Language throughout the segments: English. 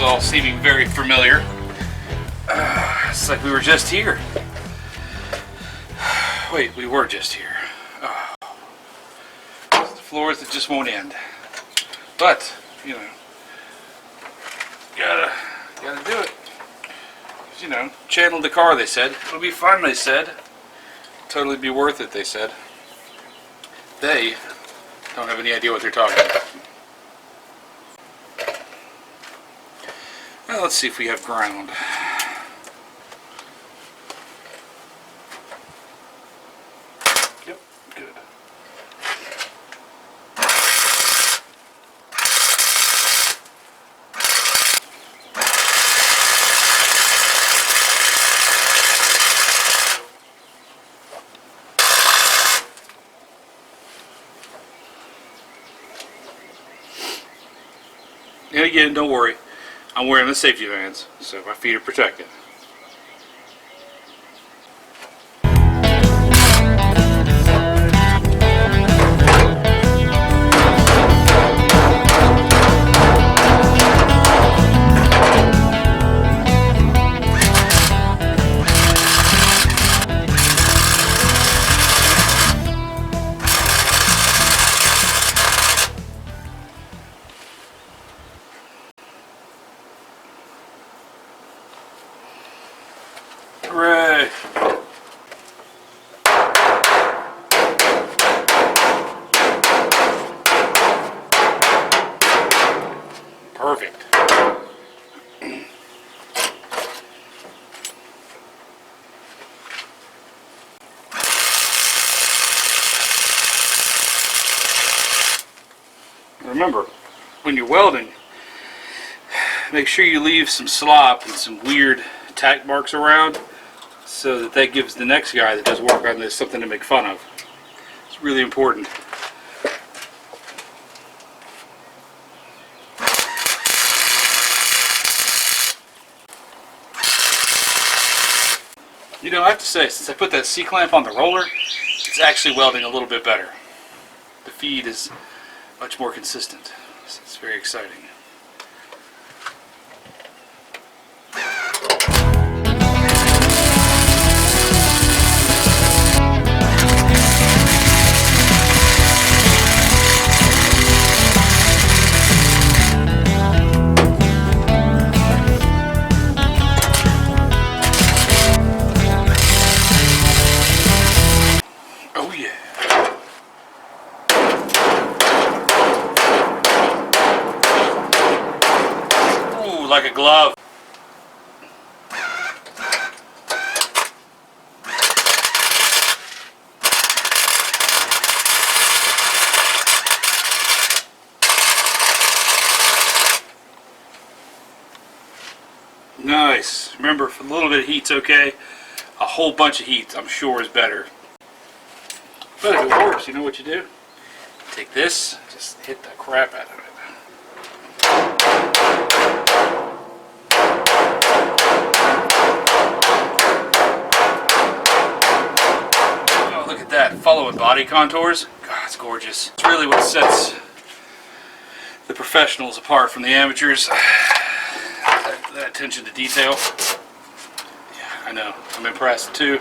all seeming very familiar. It's like we were just here. Wait, we were just here. Oh. It's the floors that just won't end. But, you know, gotta do it. You know, channel the car, they said. It'll be fun, they said. Totally be worth it, they said. They don't have any idea what they're talking about. Well, let's see if we have ground. Yep, good. And again, don't worry. I'm wearing the safety bands, so my feet are protected. Hooray! Perfect. Remember, when you're welding, make sure you leave some slop and some weird tack marks around, so that gives the next guy that does work on this something to make fun of. It's really important. You know, I have to say, since I put that C-clamp on the roller, it's actually welding a little bit better. The feed is much more consistent. So it's very exciting. Like a glove. Nice. Remember, a little bit of heat's okay. A whole bunch of heat, I'm sure, is better. But if it works, you know what you do? Take this, just hit the crap out of it. Following body contours. God, it's gorgeous. It's really what sets the professionals apart from the amateurs. That attention to detail. Yeah, I know. I'm impressed too.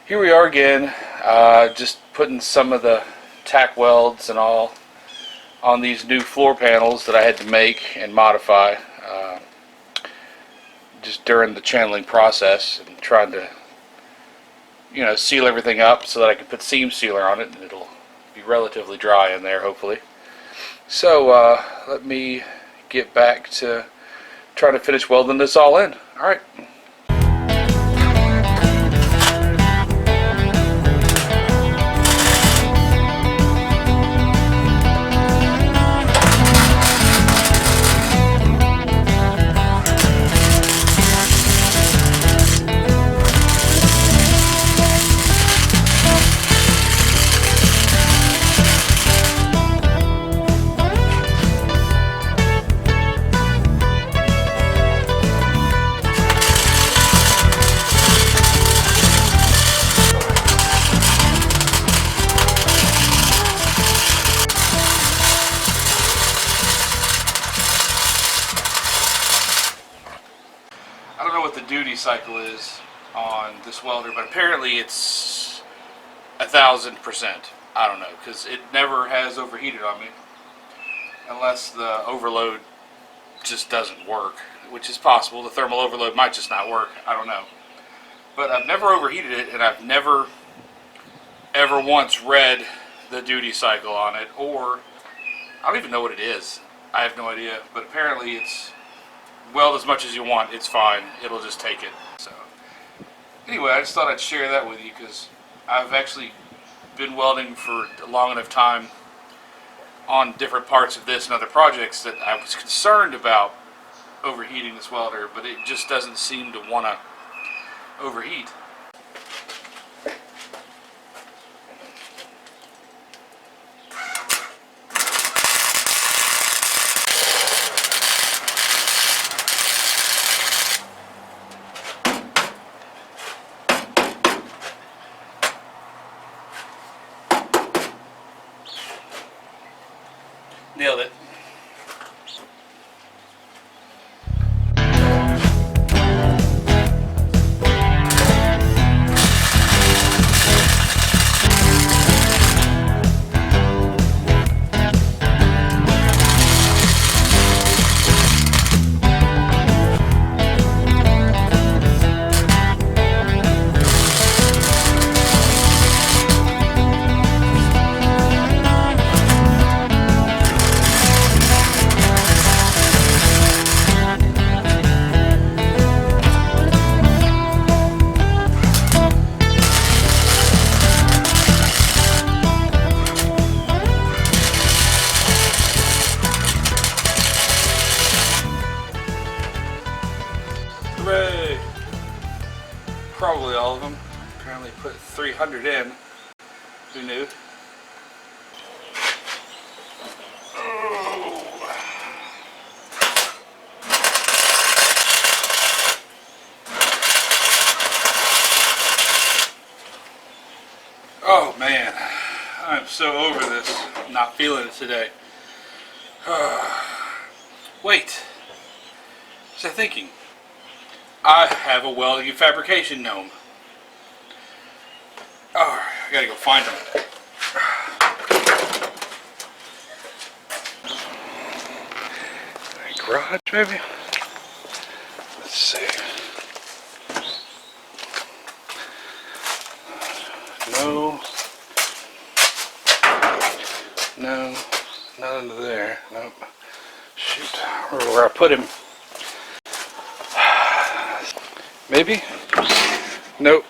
Here we are again, just putting some of the tack welds and all on these new floor panels that I had to make and modify just during the channeling process, and trying to, you know, seal everything up so that I can put seam sealer on it and it'll be relatively dry in there, hopefully. So let me get back to trying to finish welding this all in. Alright. duty cycle is on this welder, but apparently it's 1,000%. I don't know, because it never has overheated on me, unless the overload just doesn't work, which is possible. The thermal overload might just not work. I don't know. But I've never overheated it, and I've never ever once read the duty cycle on it, or I don't even know what it is. I have no idea, but apparently it's weld as much as you want, it's fine, it'll just take it. So anyway, I just thought I'd share that with you, because I've actually been welding for a long enough time on different parts of this and other projects that I was concerned about overheating this welder, but it just doesn't seem to want to overheat. Nailed it. Hooray! Probably all of them. Apparently put 300 in. Who knew? Oh man, I'm so over this. I'm not feeling it today. Wait, what was I thinking? I have a welding and fabrication gnome. Oh, I gotta go find him. Garage maybe? Let's see. No. No. Not under there. Nope. Shoot. Where I put him. Maybe? Nope.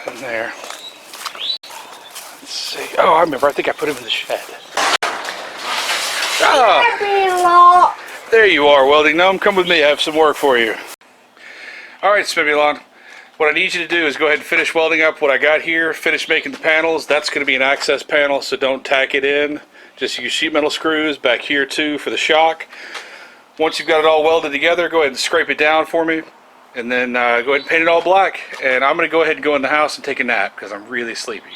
In there. Let's see. Oh, I remember. I think I put him in the shed. Ah! There you are, welding gnome. Come with me. I have some work for you. Alright, Spimulon. What I need you to do is go ahead and finish welding up what I got here. Finish making the panels. That's going to be an access panel, so don't tack it in. Just use sheet metal screws back here too for the shock. Once you've got it all welded together, go ahead and scrape it down for me. And then go ahead and paint it all black. And I'm going to go ahead and go in the house and take a nap because I'm really sleepy.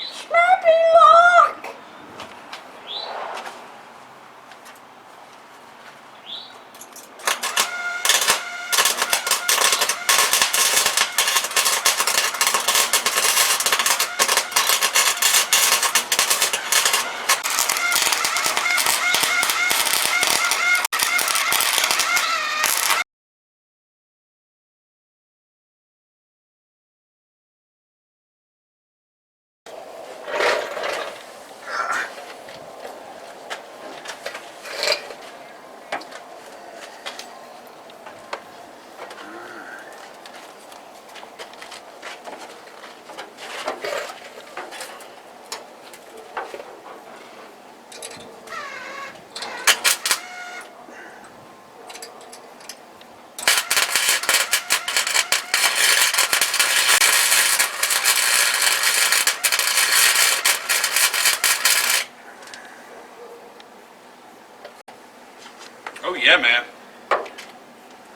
Oh yeah, man.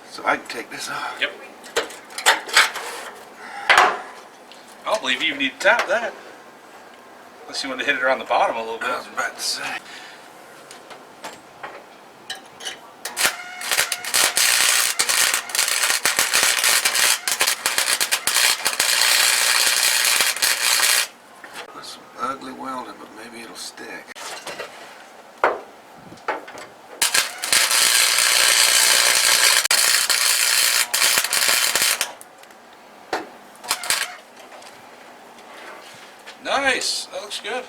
So I can take this off. Yep. I don't believe you even need to tap that. Unless you want to hit it around the bottom a little bit. I was about to say. nice. That looks good.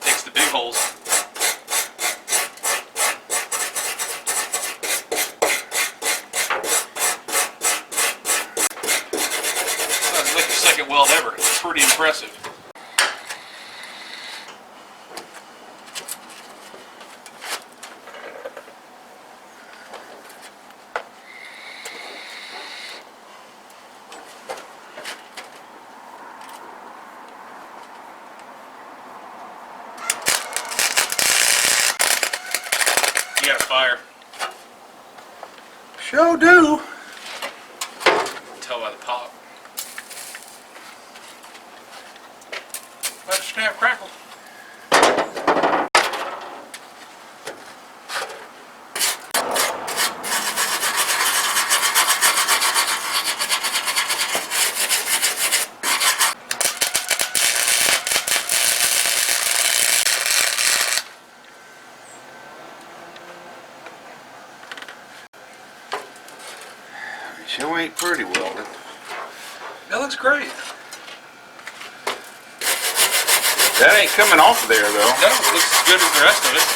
Takes the big holes. That's like the second weld ever. It's pretty impressive. You got a fire. Sure do. Tell by the pop. Let it snap, crackle. Sure ain't pretty welded. That looks great. That ain't coming off of there though. No, it looks as good as the rest of it.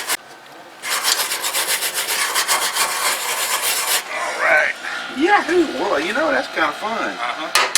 Alright. Yahoo! Well, you know, that's kind of fun. Uh-huh.